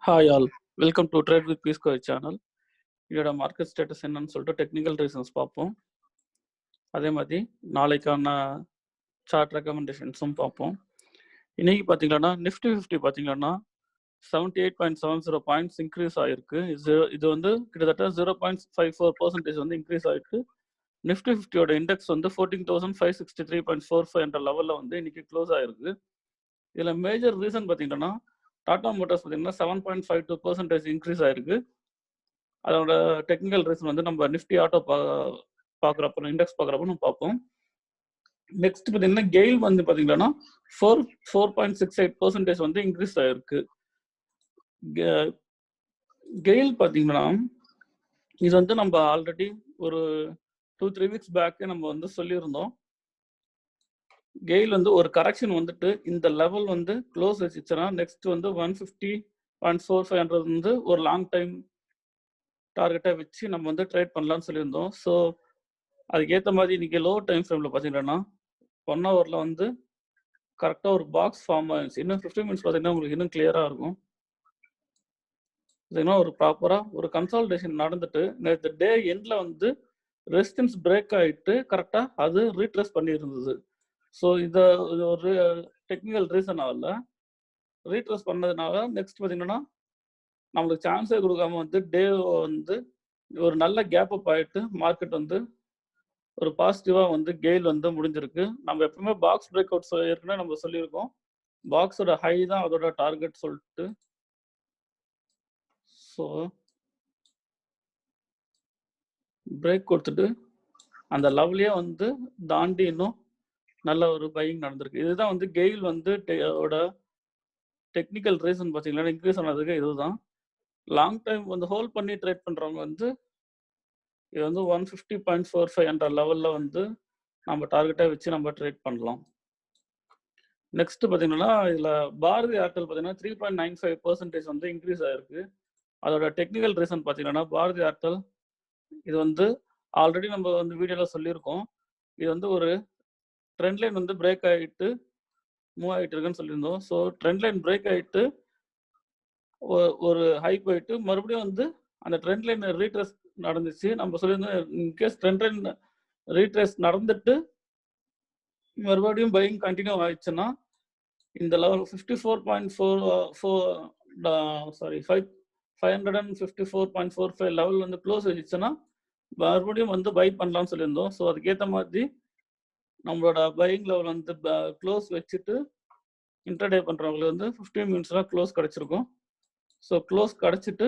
Hi all, welcome to trade with பீஸ்கோய் channel. இதோட market status என்னன்னு சொல்லிட்டு டெக்னிக்கல் ரீசன்ஸ் பார்ப்போம். அதே மாதிரி நாளைக்கான சார்ட் ரெக்கமெண்டேஷன்ஸும் பார்ப்போம். இன்னைக்கு பார்த்தீங்கன்னா நிஃப்டி 50 பார்த்தீங்கன்னா 78.70 பாயிண்ட்ஸ் இன்க்ரீஸ் ஆகிருக்கு. இது வந்து கிட்டத்தட்ட 0.54% வந்து இன்க்ரீஸ் ஆகிருக்கு. நிஃப்டி 50யோட இண்டெக்ஸ் வந்து 14,563.45 என்ற லெவலில் வந்து இன்னைக்கு க்ளோஸ் ஆகிருக்கு. இதில் மேஜர் ரீசன் பார்த்தீங்கன்னா டாடா மோட்டார்ஸ் பார்த்தீங்கன்னா 7.52% இன்க்ரீஸ் ஆகிருக்கு. அதோட டெக்னிக்கல் ரீசன் வந்து நம்ம நிஃப்டி ஆட்டோ பார்க்குறப்ப இண்டெக்ஸ் பார்க்குறப்ப நம்ம பார்ப்போம். நெக்ஸ்ட் பார்த்தீங்கன்னா கெயில் வந்து பார்த்தீங்கன்னா 4.68% வந்து இன்க்ரீஸ் ஆகிருக்கு. கெயில் பார்த்தீங்கன்னா இது வந்து நம்ம ஆல்ரெடி ஒரு 2-3 வீக்ஸ் பேக்கே நம்ம வந்து சொல்லியிருந்தோம். கெயில் வந்து ஒரு கரெக்ஷன் வந்துட்டு இந்த லெவல் வந்து க்ளோஸ் வச்சுச்சுன்னா நெக்ஸ்ட் வந்து 150.45 வந்து ஒரு லாங் டைம் டார்கெட்டாக வச்சு நம்ம வந்து ட்ரேட் பண்ணலாம்னு சொல்லியிருந்தோம். ஸோ அதுக்கேற்ற மாதிரி இன்னைக்கு லோ டைம் ஃப்ரேமில் பார்த்தீங்கன்னா 1 ஹவரில் வந்து கரெக்டாக ஒரு பாக்ஸ் ஃபார்ம் ஆயிடுச்சு. இன்னும் 15 மினிட்ஸ் பார்த்தீங்கன்னா உங்களுக்கு இன்னும் கிளியராக இருக்கும். பார்த்தீங்கன்னா ஒரு ப்ராப்பராக ஒரு கன்சால்டேஷன் நடந்துட்டு நேற்று டே எண்டில் வந்து ரெசிஸ்டன்ஸ் பிரேக் ஆகிட்டு கரெக்டாக அது ரீட்ரேஸ் பண்ணியிருந்தது. ஸோ இதை ஒரு டெக்னிக்கல் ரீசனால ரீட்ரேஸ் பண்ணதுனால நெக்ஸ்ட் பார்த்தீங்கன்னா நம்மளுக்கு சான்ஸே கொடுக்காம வந்து டே வந்து ஒரு நல்ல கேப் அப் ஆகிட்டு மார்க்கெட் வந்து ஒரு பாசிட்டிவாக வந்து கெயில் வந்து முடிஞ்சிருக்கு. நம்ம எப்பவுமே பாக்ஸ் பிரேக் அவுட் ஏற்கனவே நம்ம சொல்லியிருக்கோம். பாக்ஸோட ஹை தான் அதோட டார்கெட் சொல்லிட்டு. ஸோ பிரேக் கொடுத்துட்டு அந்த லெவலையே வந்து தாண்டி இன்னும் நல்ல ஒரு பையிங் நடந்திருக்கு. இதுதான் வந்து கெயில் வந்து டெக்னிக்கல் ரீசன் பார்த்தீங்கன்னா இன்க்ரீஸ் ஆனதுக்கு இதுதான். லாங் டைம் வந்து ஹோல்ட் பண்ணி ட்ரேட் பண்ணுறவங்க வந்து இது வந்து 150.45 என்ற லெவலில் வந்து நம்ம டார்கெட்டாக வச்சு நம்ம ட்ரேட் பண்ணலாம். நெக்ஸ்ட் பார்த்தீங்கன்னா இதில் பாரதி ஏர்டெல் பார்த்தீங்கன்னா 3.95% வந்து இன்க்ரீஸ் ஆகிருக்கு. அதோட டெக்னிக்கல் ரீசன் பார்த்தீங்கன்னா பாரதி ஏர்டெல் இது வந்து ஆல்ரெடி நம்ம வந்து வீடியோவில் சொல்லியிருக்கோம். இது வந்து ஒரு ட்ரெண்ட் லைன் வந்து பிரேக் ஆகிட்டு மூவ் ஆகிட்டு இருக்குன்னு சொல்லியிருந்தோம். ஸோ ட்ரெண்ட் லைன் பிரேக் ஆகிட்டு ஒரு ஹை போயிட்டு மறுபடியும் வந்து அந்த ட்ரெண்ட் லைன் ரீட்ரேஸ் நடந்துச்சு. நம்ம சொல்லியிருந்தோம் இன்கேஸ் ட்ரெண்ட் லைன் ரீட்ரேஸ் நடந்துட்டு மறுபடியும் பையிங் கண்டினியூ ஆயிடுச்சுன்னா இந்த லெவல் 554.45 லெவல் வந்து க்ளோஸ் ஆயிடுச்சுன்னா மறுபடியும் வந்து பை பண்ணலாம்னு சொல்லியிருந்தோம். ஸோ அதுக்கேற்ற மாதிரி நம்மளோட பையிங் லெவல் வந்து க்ளோஸ் வச்சுட்டு இன்டர்டே பண்ணுறவங்களுக்கு வந்து 15 மினிட்ஸ்லாம் க்ளோஸ் கிடச்சிருக்கும். ஸோ க்ளோஸ் கிடச்சிட்டு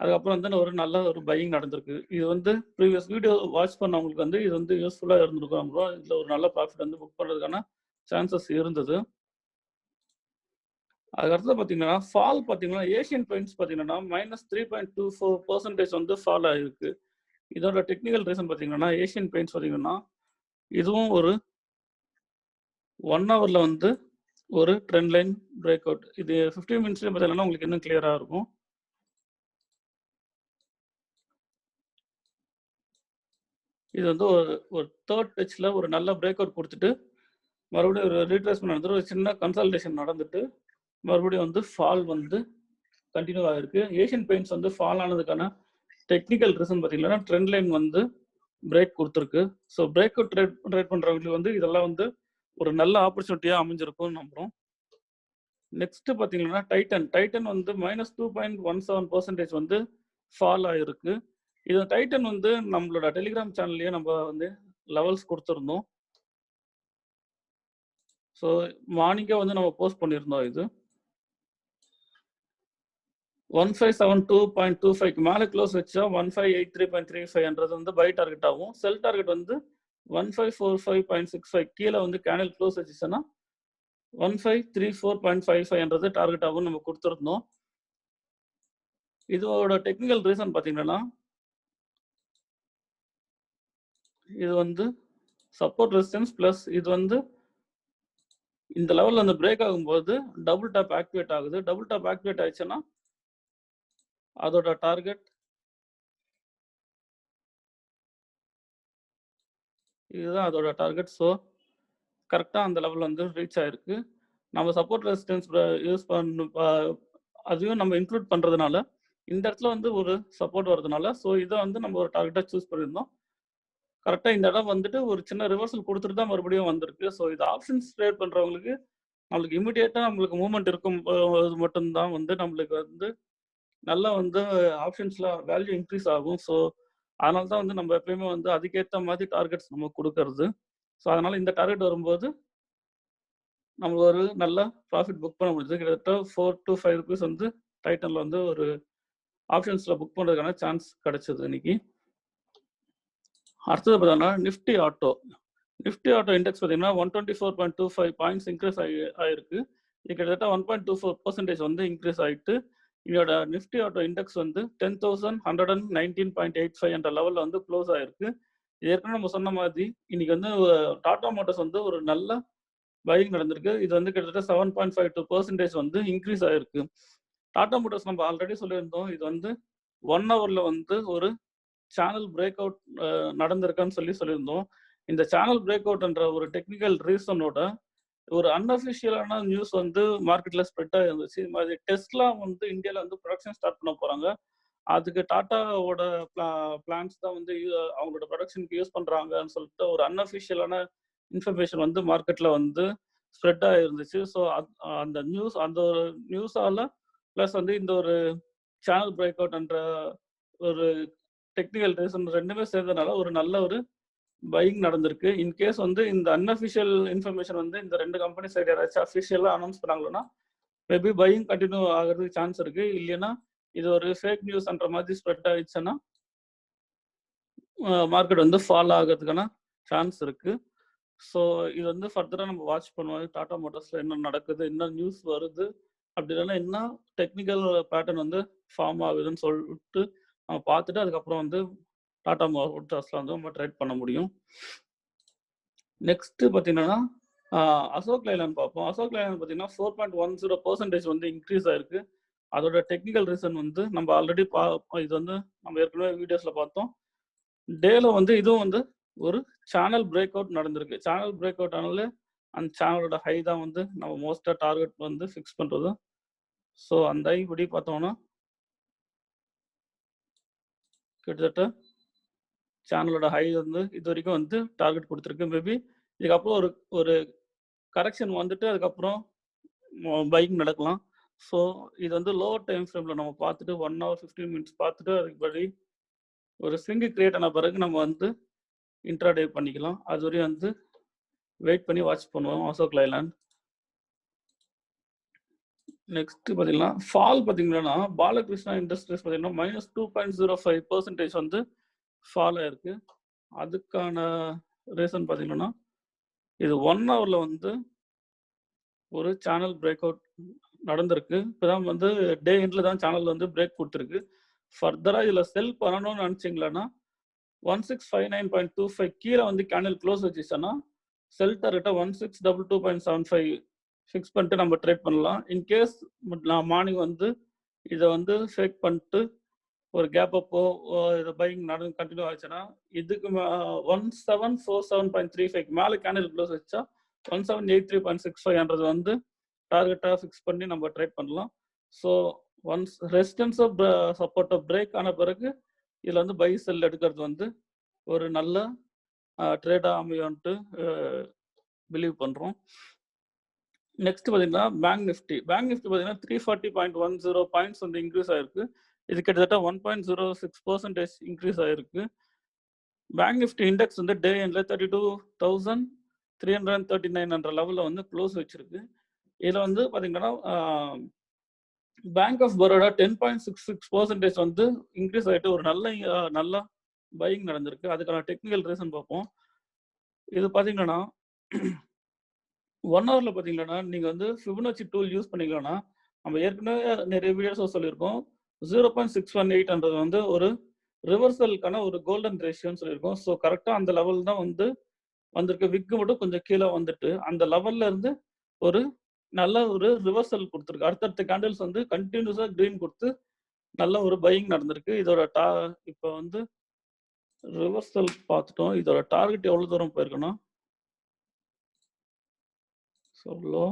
அதுக்கப்புறம் வந்து ஒரு நல்ல ஒரு பையிங் நடந்திருக்கு. இது வந்து ப்ரீவியஸ் வீடியோ வாட்ச் பண்ணவங்களுக்கு வந்து இது வந்து யூஸ்ஃபுல்லாக இருந்திருக்கும். நம்மளும் இதில் ஒரு நல்ல ப்ராஃபிட் வந்து புக் பண்ணுறதுக்கான சான்சஸ் இருந்தது. அதுக்கடுத்து பார்த்தீங்கன்னா ஃபால் பார்த்தீங்கன்னா ஏஷியன் பெயிண்ட்ஸ் பார்த்தீங்கன்னா -3.24% வந்து ஃபால் ஆகிருக்கு. இதோட டெக்னிக்கல் ரீசன் பார்த்தீங்கன்னா ஏஷியன் பெயிண்ட்ஸ் பார்த்தீங்கன்னா இதுவும் ஒரு 1 ஹவரில் வந்து ஒரு ட்ரெண்ட் லைன் பிரேக் அவுட். இது 15 மினிட்ஸ்லேயும் பார்த்தீங்கன்னா உங்களுக்கு இன்னும் கிளியராக இருக்கும். இது வந்து ஒரு தேர்ட் டச்சில் ஒரு நல்ல பிரேக் அவுட் கொடுத்துட்டு மறுபடியும் ஒரு ரீட்ரேஸ்மெண்ட் நடந்துட்டு ஒரு சின்ன கன்சல்டேஷன் நடந்துட்டு மறுபடியும் வந்து ஃபால் வந்து கண்டினியூ ஆகிருக்கு. ஏஷியன் பெயிண்ட்ஸ் வந்து ஃபால் ஆனதுக்கான டெக்னிக்கல் ரீசன் பார்த்தீங்கன்னா ட்ரெண்ட் லைன் வந்து பிரேக் கொடுத்துருக்கு. ஸோ பிரேக் அவுட் ட்ரேட் பண்ணுறவங்களுக்கு வந்து இதெல்லாம் வந்து ஒரு நல்ல ஆப்பர்ச்சுனிட்டியாக அமைஞ்சிருக்கும்னு நம்புகிறோம். நெக்ஸ்ட் பார்த்தீங்கன்னா டைட்டன் வந்து -2.17% வந்து ஃபால் ஆகிருக்கு. இது டைட்டன் வந்து நம்மளோட டெலிகிராம் சேனல்லையே நம்ம வந்து லெவல்ஸ் கொடுத்துருந்தோம். ஸோ மார்னிங்கே வந்து நம்ம போஸ்ட் பண்ணியிருந்தோம். இது 1572.25 மேலே க்ளோஸ் வச்சா 1583.35 வந்து பை டார்கெட் ஆகும். செல் டார்கெட் வந்து 1545.65 கீழே வந்து கேனல் க்ளோஸ் வச்சுச்சுன்னா 1534.55 டார்கெட் ஆகும் நம்ம கொடுத்துருந்தோம். இதோட டெக்னிக்கல் ரீசன் பார்த்தீங்கன்னா இது வந்து சப்போர்ட் ரெசிஸ்டன்ஸ் ப்ளஸ் இது வந்து இந்த லெவலில் வந்து பிரேக் ஆகும்போது டபுள் டாப் ஆக்டிவேட் ஆகுது. டபுள் டாப் ஆக்டிவேட் ஆயிடுச்சுன்னா அதோட டார்கெட் இதுதான் அதோட டார்கெட். ஸோ கரெக்டாக அந்த லெவல் வந்து ரீச் ஆயிருக்கு. நம்ம சப்போர்ட் ரெசிஸ்டன்ஸ் யூஸ் அதையும் நம்ம இன்க்ளூட் பண்ணுறதுனால இந்த இடத்துல வந்து ஒரு சப்போர்ட் வரதுனால ஸோ இதை வந்து நம்ம ஒரு டார்கெட்டாக சூஸ் பண்ணியிருந்தோம். கரெக்டாக இந்த இடம் வந்துட்டு ஒரு சின்ன ரிவர்சல் கொடுத்துட்டு தான் மறுபடியும் வந்திருக்கு. ஸோ இது ஆப்ஷன்ஸ் ட்ரேட் பண்ணுறவங்களுக்கு நம்மளுக்கு இமிடியேட்டாக நம்மளுக்கு மூவ்மெண்ட் இருக்கும் மட்டும்தான் வந்து நம்மளுக்கு வந்து நல்லா வந்து ஆப்ஷன்ஸில் வேல்யூ இன்க்ரீஸ் ஆகும். ஸோ அதனால தான் வந்து நம்ம எப்பயுமே வந்து அதுக்கேற்ற மாதிரி டார்கெட்ஸ் நம்ம கொடுக்கறது. ஸோ அதனால இந்த டார்கெட் வரும்போது நம்ம ஒரு நல்ல ப்ராஃபிட் புக் பண்ண முடியுது. கிட்டத்தட்ட 4 to 5 rupees வந்து டைட்டனில் வந்து ஒரு ஆப்ஷன்ஸில் புக் பண்ணுறதுக்கான சான்ஸ் கிடைச்சது இன்னைக்கு. அடுத்தது பார்த்தீங்கன்னா நிஃப்டி ஆட்டோ இண்டெக்ஸ் பார்த்தீங்கன்னா 124.25 பாயிண்ட்ஸ் இன்க்ரீஸ் ஆயிருக்கு. இது கிட்டத்தட்ட 1.24% வந்து இன்க்ரீஸ் ஆகிட்டு இதோட நிஃப்டி ஆட்டோ இண்டெக்ஸ் வந்து 10,119.85 என்ற லெவலில் வந்து க்ளோஸ் ஆயிருக்கு. இது ஏற்கனவே நம்ம சொன்ன மாதிரி இன்னைக்கு வந்து டாடா மோட்டார்ஸ் வந்து ஒரு நல்ல பையிங் நடந்திருக்கு. இது வந்து கிட்டத்தட்ட 7.52% வந்து இன்க்ரீஸ் ஆயிருக்கு. டாடா மோட்டார்ஸ் நம்ம ஆல்ரெடி சொல்லியிருந்தோம், இது வந்து 1 ஹவர்ல வந்து ஒரு சேனல் பிரேக் அவுட் நடந்திருக்கான்னு சொல்லியிருந்தோம். இந்த சேனல் பிரேக் அவுட்ன்ற ஒரு டெக்னிக்கல் ரீசனோட ஒரு அன்அஃபிஷியலான நியூஸ் வந்து மார்க்கெட்ல ஸ்ப்ரெட் ஆயிருந்துச்சு. இது மாதிரி டெஸ்லா வந்து இந்தியாவில் வந்து ப்ரொடக்ஷன் ஸ்டார்ட் பண்ண போறாங்க. அதுக்கு டாட்டாவோட பிளான்ஸ் தான் வந்து அவங்களோட ப்ரொடக்ஷனுக்கு யூஸ் பண்றாங்கன்னு சொல்லிட்டு ஒரு அன்அஃபிஷியலான இன்ஃபர்மேஷன் வந்து மார்க்கெட்ல வந்து ஸ்ப்ரெட் ஆயிருந்துச்சு. ஸோ அந்த ஒரு நியூஸால பிளஸ் வந்து இந்த ஒரு சேனல் பிரேக் அவுட்ன்ற ஒரு டெக்னிக்கல் ரீசன் ரெண்டுமே சேர்ந்ததுனால ஒரு நல்ல ஒரு பையிங் நடந்திருக்கு. இன்கேஸ் வந்து இந்த அன்அஃபிஷியல் இன்ஃபர்மேஷன் வந்து இந்த 2 கம்பெனி சைடு யாராச்சும் அஃபிஷியலாக அனௌன்ஸ் பண்ணாங்கன்னா மேபி பையிங் கண்டினியூ ஆகிறதுக்கு சான்ஸ் இருக்கு. இல்லைன்னா இது ஒரு ஃபேக் நியூஸ்ன்ற மாதிரி ஸ்ப்ரெட் ஆயிடுச்சுன்னா மார்க்கெட் வந்து ஃபால் ஆகிறதுக்கான சான்ஸ் இருக்கு. ஸோ இது வந்து ஃபர்தராக நம்ம வாட்ச் பண்ணுவோம். டாடா மோட்டார்ஸில் என்ன நடக்குது, என்ன நியூஸ் வருது, அப்படி இல்லைன்னா என்ன டெக்னிக்கல் பேட்டர்ன் வந்து ஃபார்ம் ஆகுதுன்னு சொல்லிட்டு நம்ம பார்த்துட்டு அதுக்கப்புறம் வந்து டாடா மோட்டார்ஸில் வந்து நம்ம ட்ரேட் பண்ண முடியும். நெக்ஸ்ட் பார்த்தீங்கன்னா அசோக் லைலாண்ட் பார்ப்போம். அசோக் லைலாண்ட் பார்த்தீங்கன்னா 4.10% வந்து இன்க்ரீஸ் ஆயிருக்கு. அதோட டெக்னிக்கல் ரீசன் வந்து நம்ம ஆல்ரெடி இது வந்து நம்ம ஏற்கனவே வீடியோஸில் பார்த்தோம். டேல வந்து இதுவும் வந்து ஒரு சேனல் பிரேக் அவுட் நடந்திருக்கு. சேனல் பிரேக் அவுட் ஆனாலே அந்த சேனலோட ஹை தான் வந்து நம்ம மோஸ்ட்டாக டார்கெட் வந்து ஃபிக்ஸ் பண்ணுறது. ஸோ அந்த ஹை படி பார்த்தோம்னா கிட்டத்தட்ட சேனலோட ஹை வந்து இது வரைக்கும் வந்து டார்கெட் கொடுத்துருக்கு. மேபி இதுக்கப்புறம் ஒரு கரெக்ஷன் வந்துட்டு அதுக்கப்புறம் பைக் நடக்கலாம். ஸோ இது வந்து லோவர் டைம் ஃப்ரேமில் நம்ம பார்த்துட்டு 1 hour 15 minutes பார்த்துட்டு அதுக்கு ஒரு ஸ்விங்கு கிரியேட் ஆன பிறகு நம்ம வந்து இன்ட்ராடே பண்ணிக்கலாம். அது வரையும் வந்து வெயிட் பண்ணி வாட்ச் பண்ணுவோம் அசோக் லைலாண்ட். நெக்ஸ்ட் பார்த்தீங்கன்னா ஃபால் பார்த்தீங்கன்னா பாலகிருஷ்ணா இண்டஸ்ட்ரீஸ் பார்த்தீங்கன்னா -2.05% வந்து ஃபால் ஆயிருக்கு. அதுக்கான ரீசன் பார்த்தீங்கன்னா இது 1 hourல வந்து ஒரு சேனல் பிரேக் அவுட் நடந்திருக்கு. இப்போதான் வந்து டே எண்டில் தான் சேனல் வந்து பிரேக் கொடுத்துருக்கு. ஃபர்தராக இதில் செல் பண்ணணும்னு நினச்சிங்களேன்னா 1659.25 கீழே வந்து கேண்டில் க்ளோஸ் வச்சுச்சுன்னா செல் டார்கெட்டை 1622.75 ஃபிக்ஸ் பண்ணிட்டு நம்ம ட்ரேட் பண்ணலாம். இன்கேஸ் நான் மார்னிங் வந்து இதை வந்து ஃபேக் பண்ணிட்டு ஒரு கேப் அப்போ இதை பையிங் நடந்து கண்டினியூ ஆச்சுன்னா இதுக்கு 1747.35 மேலே கேண்டில் க்ளோஸ் வச்சா 1783.65 வந்து டார்கெட்டாக ஃபிக்ஸ் பண்ணி நம்ம ட்ரேட் பண்ணலாம். ஸோ ஒன்ஸ் ரெசிஸ்டன்ஸ் சப்போர்ட்டை பிரேக் ஆன பிறகு இதில் வந்து பை செல் எடுக்கிறது வந்து ஒரு நல்ல ட்ரேடாக அமையும்ட்டு பிலீவ் பண்ணுறோம். நெக்ஸ்ட் பார்த்தீங்கன்னா பேங்க் நிஃப்டி பார்த்தீங்கன்னா 340.10 பாயிண்ட்ஸ் வந்து இன்க்ரீஸ் ஆயிருக்கு. இது கிட்டத்தட்ட 1.06% இன்க்ரீஸ் ஆயிருக்கு. பேங்க் நிஃப்டி இண்டெக்ஸ் வந்து டே எண்டில் 32,339 என்ற லெவலில் வந்து க்ளோஸ் வச்சிருக்கு. இதில் வந்து பார்த்தீங்கன்னா பேங்க் ஆஃப் பரோடா 10.66% வந்து இன்க்ரீஸ் ஆகிட்டு ஒரு நல்ல பையிங் நடந்திருக்கு. அதுக்கான டெக்னிக்கல் ரீசன் பார்ப்போம். இது பார்த்தீங்கன்னா 1 hourல பார்த்தீங்கன்னா நீங்கள் வந்து ஃபிபோனாச்சி டூல் யூஸ் பண்ணிக்கலாம்னா நம்ம ஏற்கனவே நிறைய வீடியோஸ் சொல்லியிருக்கோம். 0.618 வந்து ஒரு ரிவர்சலுக்கான ஒரு கோல்டன் ரேஷியோன்னு சொல்லியிருக்கோம். ஸோ கரெக்டாக அந்த லெவல் தான் வந்து வந்திருக்கு. விக்கு மட்டும் கொஞ்சம் கீழே வந்துட்டு அந்த லெவல்ல இருந்து ஒரு நல்ல ஒரு ரிவர்சல் கொடுத்துருக்கு. அடுத்தடுத்த கேண்டில்ஸ் வந்து கண்டினியூஸாக க்ரீன் கொடுத்து நல்ல ஒரு பையிங் நடந்திருக்கு. இதோட இப்போ வந்து ரிவர்சல் பார்த்துட்டோம். இதோட டார்கெட் எவ்வளோ தூரம் போயிருக்குன்னா லோ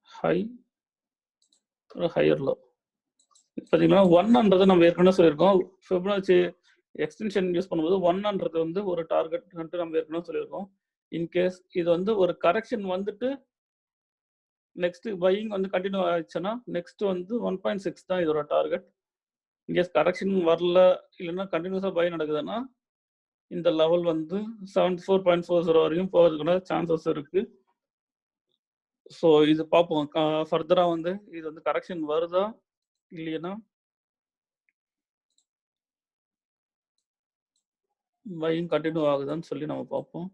ஹை ஒரு ஹையர் லோ. பார்த்தீங்கன்னா 1ன்றது நம்ம ஏற்கனவே சொல்லியிருக்கோம். ஃபிபனாச்சி எக்ஸ்டென்ஷன் யூஸ் பண்ணும்போது 1ன்றது வந்து ஒரு டார்கெட் நம்ம ஏற்கனவே சொல்லியிருக்கோம். இன்கேஸ் இது வந்து ஒரு கரெக்ஷன் வந்துட்டு நெக்ஸ்ட் பையிங் வந்து கண்டினியூ ஆயிடுச்சுன்னா நெக்ஸ்ட் வந்து 1.6 தான் இதோட டார்கெட். இன்கேஸ் கரெக்ஷன் வரல இல்லைன்னா கண்டினியூஸாக பை நடக்குதுன்னா இந்த லெவல் வந்து 74.40 வரையும் போகிறதுக்கான சான்சஸ் இருக்கு. ஸோ இது பார்ப்போம். ஃபர்தராக வந்து இது வந்து கரெக்ஷன் வருதா இல்லைன்னா பையிங் கண்டினியூ ஆகுதான்னு சொல்லி நம்ம பார்ப்போம்.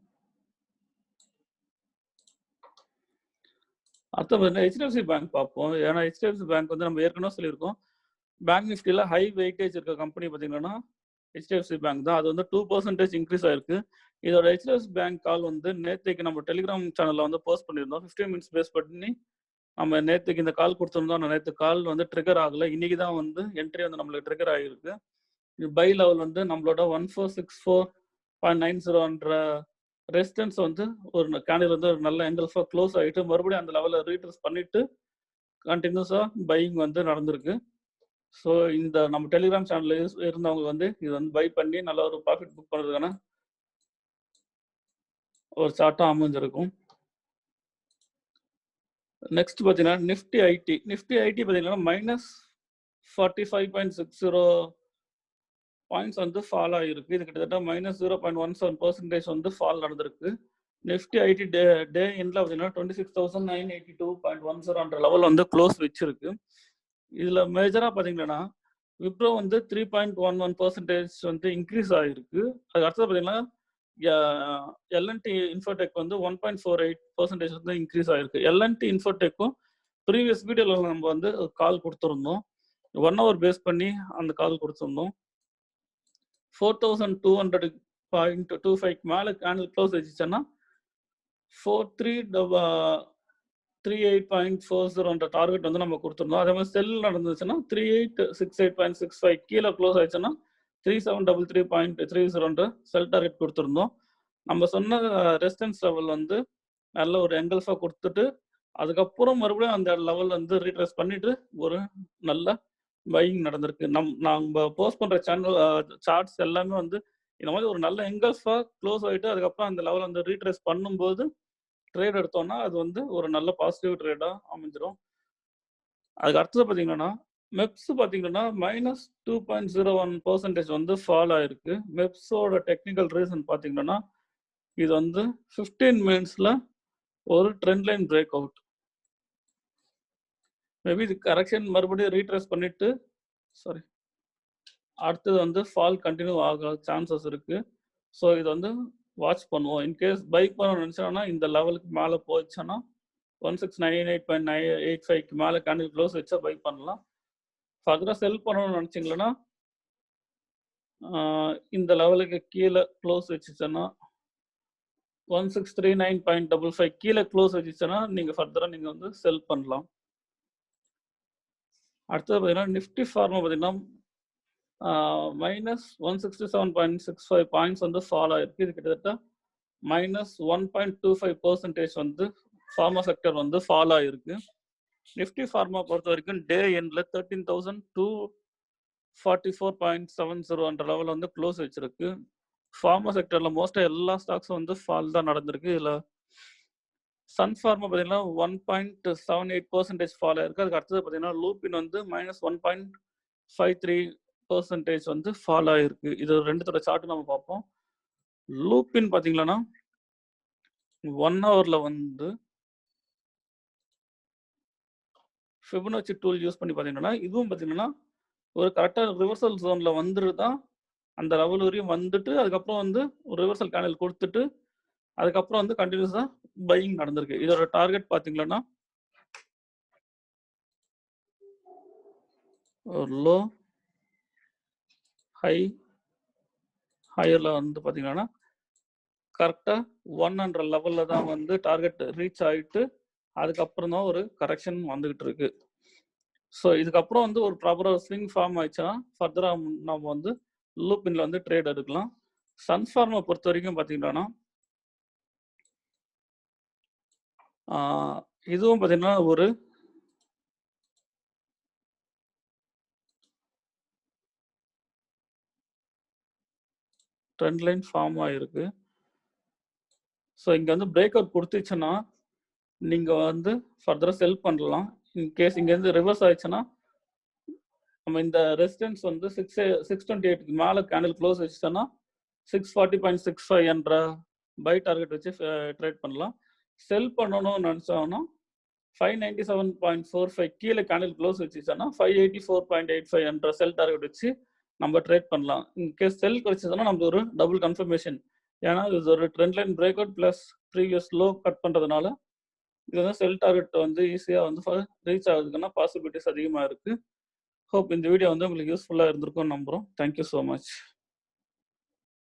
அடுத்த பார்த்தீங்கன்னா ஹெச்டிஎஃப்சி பேங்க் பார்ப்போம். ஏன்னா ஹெச்டிஎஃப்சி பேங்க் வந்து நம்ம ஏற்கனவே சொல்லியிருக்கோம். பேங்க் நிஃப்டியில் ஹை வெயிட்டேஜ் இருக்க கம்பெனி பார்த்தீங்கன்னா ஹெச்டிஎஃப்சி பேங்க் தான். அது வந்து 2% இன்க்ரீஸ் ஆயிருக்கு. இதோட ஹெச்டிஎஃப்சி பேங்க் கால் வந்து நேற்றுக்கு நம்ம டெலிகிராம் சேனலில் வந்து போஸ்ட் பண்ணியிருந்தோம். 15 மினிட்ஸ் பேஸ் பண்ணி நம்ம நேற்றுக்கு இந்த கால் கொடுத்துருந்தோம். நேற்று கால் வந்து ட்ரிகர் ஆகலை. இன்னைக்கு தான் வந்து என்ட்ரி வந்து நம்மளுக்கு ட்ரிகர் ஆகிருக்கு. பை லெவல் வந்து நம்மளோட 1464.90 ரெசிஸ்டன்ஸ் வந்து ஒரு கேண்டில் வந்து ஒரு நல்ல எங்கல்ஃபாக க்ளோஸ் ஆகிட்டு மறுபடியும் அந்த லெவலில் ரீட்ரெஸ் பண்ணிட்டு கண்டினியூஸாக பையிங் வந்து நடந்திருக்கு. ஸோ இந்த நம்ம டெலிகிராம் சேனலில் இருந்தவங்க வந்து இது வந்து பை பண்ணி நல்ல ஒரு ப்ராஃபிட் புக் பண்ணுறதுக்கான ஒரு சார்ட்டாக அமைஞ்சிருக்கும். நெக்ஸ்ட் பார்த்தீங்கன்னா நிஃப்டி ஐடி பார்த்தீங்கன்னா -45.60 பாயிண்ட்ஸ் வந்து ஃபால் ஆகிருக்கு. இது கிட்டத்தட்ட -0.17% வந்து ஃபால் நடந்திருக்கு. நிஃப்டி ஐடி டே எண்டில் பார்த்தீங்கன்னா 26,982.10 லெவல் வந்து க்ளோஸ் வச்சிருக்கு. இதில் மேஜராக பார்த்தீங்கன்னா விப்ரோ வந்து 3.11% வந்து இன்க்ரீஸ் ஆகிருக்கு. அதுக்கு அடுத்தது பார்த்தீங்கன்னா எல்என்டி இன்ஃபோடெக் வந்து 1.48% வந்து இன்க்ரீஸ் ஆகிருக்கு. எல்என்டி இன்ஃபோடெக்கும் ப்ரீவியஸ் வீடியோவில் நம்ம வந்து கால் கொடுத்துருந்தோம். 1 hour பேஸ் பண்ணி அந்த கால் கொடுத்துருந்தோம். 4200.25 மேலே கேண்டில் க்ளோஸ் வச்சுச்சுன்னா 4338.40 டார்கெட் வந்து நம்ம கொடுத்துருந்தோம். அதே மாதிரி செல் நடந்துச்சுன்னா 3868.65 கீழே க்ளோஸ் ஆயிடுச்சுன்னா 3733.30 செல் டார்கெட் கொடுத்துருந்தோம். நம்ம சொன்ன ரெசிஸ்டன்ஸ் லெவல் வந்து நல்ல ஒரு எங்கல்ஃபாக கொடுத்துட்டு அதுக்கப்புறம் மறுபடியும் அந்த லெவல் வந்து ரீட்ரேஸ் பண்ணிட்டு ஒரு நல்ல பையிங் நடந்திருக்கு. நம்ம போஸ்ட் பண்ணுற சேனல் சார்ட்ஸ் எல்லாமே வந்து இந்த மாதிரி ஒரு நல்ல எங்கல்ஃபாக க்ளோஸ் ஆகிட்டு அதுக்கப்புறம் அந்த லெவல் வந்து ரீட்ரேஸ் பண்ணும்போது ட்ரேட் எடுத்தோம்னா அது வந்து ஒரு நல்ல பாசிட்டிவ் ட்ரேடாக அமைஞ்சிடும். அதுக்கு அடுத்தது பார்த்தீங்கன்னா மெப்ஸ் பார்த்தீங்கன்னா -2.01% வந்து ஃபால் ஆயிருக்கு. மெப்ஸோட டெக்னிக்கல் ரீசன் பார்த்தீங்கன்னா இது வந்து 15 மினிட்ஸில் ஒரு trend line break out. Maybe இது கரெக்ஷன் மறுபடியும் ரீட்ரேஸ் பண்ணிட்டு அடுத்தது வந்து ஃபால் கண்டினியூ ஆக சான்சஸ் இருக்கு. ஸோ இது வந்து வாட்ச் பண்ணுவோம். இன்கேஸ் பை பண்ண நினச்சோன்னா இந்த லெவலுக்கு மேலே போயிடுச்சுன்னா 1698.85 மேலே கேண்டில் க்ளோஸ் வச்சா பை பண்ணலாம். ஃபர்தராக செல் பண்ணணும்னு நினச்சிங்களன்னா இந்த லெவலுக்கு கீழே க்ளோஸ் வச்சுச்சுன்னா 1639.55 கீழே க்ளோஸ் வச்சுச்சுன்னா நீங்கள் ஃபர்தராக நீங்கள் வந்து செல் பண்ணலாம். அடுத்தது பார்த்தீங்கன்னா நிஃப்டி ஃபார்மா பார்த்தீங்கன்னா -167.65 பாயிண்ட்ஸ் வந்து ஃபால் ஆயிருக்கு. இது கிட்டத்தட்ட -1.25% வந்து ஃபார்மா செக்டர் வந்து ஃபால் ஆயிருக்கு. நிஃப்டி ஃபார்மா பொறுத்த வரைக்கும் டே எண்டில் 13,244.70 லெவல் வந்து க்ளோஸ் வச்சிருக்கு. ஃபார்மா செக்டரில் மோஸ்ட்டாக எல்லா ஸ்டாக்ஸும் வந்து ஃபால் தான் நடந்திருக்கு. இதில் சன் ஃபார்மா பார்த்தீங்கன்னா 1.78% ஃபால் ஆயிருக்கு. அதுக்கு அடுத்தது பார்த்தீங்கன்னா லூபின் வந்து -1.53% வந்து ஃபால் ஆயிருக்கு. இது ரெண்டுத்தோட சார்ட் நம்ம பார்ப்போம். லூபின் பார்த்தீங்கன்னா 1 hourல வந்து ஃபிபனாச்சி டூல் யூஸ் பண்ணி பார்த்தீங்கன்னா இதுவும் பார்த்தீங்கன்னா ஒரு கரெக்டாக ரிவர்சல் ஜோனில் வந்துட்டு தான் அந்த லெவல் வரையும் வந்துட்டு அதுக்கப்புறம் வந்து ஒரு ரிவர்சல் கேண்டில் கொடுத்துட்டு அதுக்கப்புறம் வந்து கண்டினியூஸாக பையிங் நடந்திருக்கு. இதோட டார்கெட் பார்த்தீங்கன்னா ஒரு லோ ஹையரில் வந்து பார்த்தீங்கன்னா கரெக்டாக 100 லெவலில் தான் வந்து டார்கெட் ரீச் ஆகிட்டு அதுக்கப்புறம் தான் ஒரு கரெக்ஷன் வந்துகிட்டு இருக்கு. ஸோ இதுக்கப்புறம் வந்து ஒரு ப்ராப்பராக ஸ்விங் ஃபார்ம் ஆயிடுச்சுன்னா ஃபர்தராக நம்ம வந்து லூப்பின்ல வந்து ட்ரேட் எடுக்கலாம். சன் ஃபார்மை பொறுத்த வரைக்கும் பார்த்தீங்கன்னா இதுவும் பார்த்தீங்கன்னா ஒரு ட்ரெண்ட் லைன் ஃபார்ம் ஆகிருக்கு. ஸோ இங்கே வந்து பிரேக் அவுட் கொடுத்துச்சுன்னா நீங்கள் வந்து ஃபர்தராக செல் பண்ணலாம். இன்கேஸ் இங்கேருந்து ரிவர்ஸ் ஆயிடுச்சுன்னா நம்ம இந்த ரெசிஸ்டன்ஸ் வந்து 628க்கு மேலே கேண்டில் க்ளோஸ் வச்சுட்டோன்னா 640.65 என்ற பை டார்கெட் வச்சு ட்ரேட் பண்ணலாம். செல் பண்ணணும்னு நினச்சோன்னா 597.45 கீழே கேண்டில் க்ளோஸ் வச்சுச்சோன்னா 584.85 என்ற செல் டார்கெட் வச்சு நம்ம ட்ரேட் பண்ணலாம். இன்கேஸ் செல் கிடைச்சதுன்னா நமக்கு ஒரு டபுள் கன்ஃபர்மேஷன். ஏன்னா இது ஒரு trend line break out plus previous low cut பண்ணுறதுனால இது வந்து செல் டார்கெட் வந்து ஈஸியாக வந்து ரீச் ஆகுதுக்குன்னா பாசிபிலிட்டிஸ் அதிகமாக இருக்குது. ஹோப் இந்த வீடியோ வந்து உங்களுக்கு யூஸ்ஃபுல்லாக இருந்திருக்கும்னு நம்புகிறோம். Thank you so much.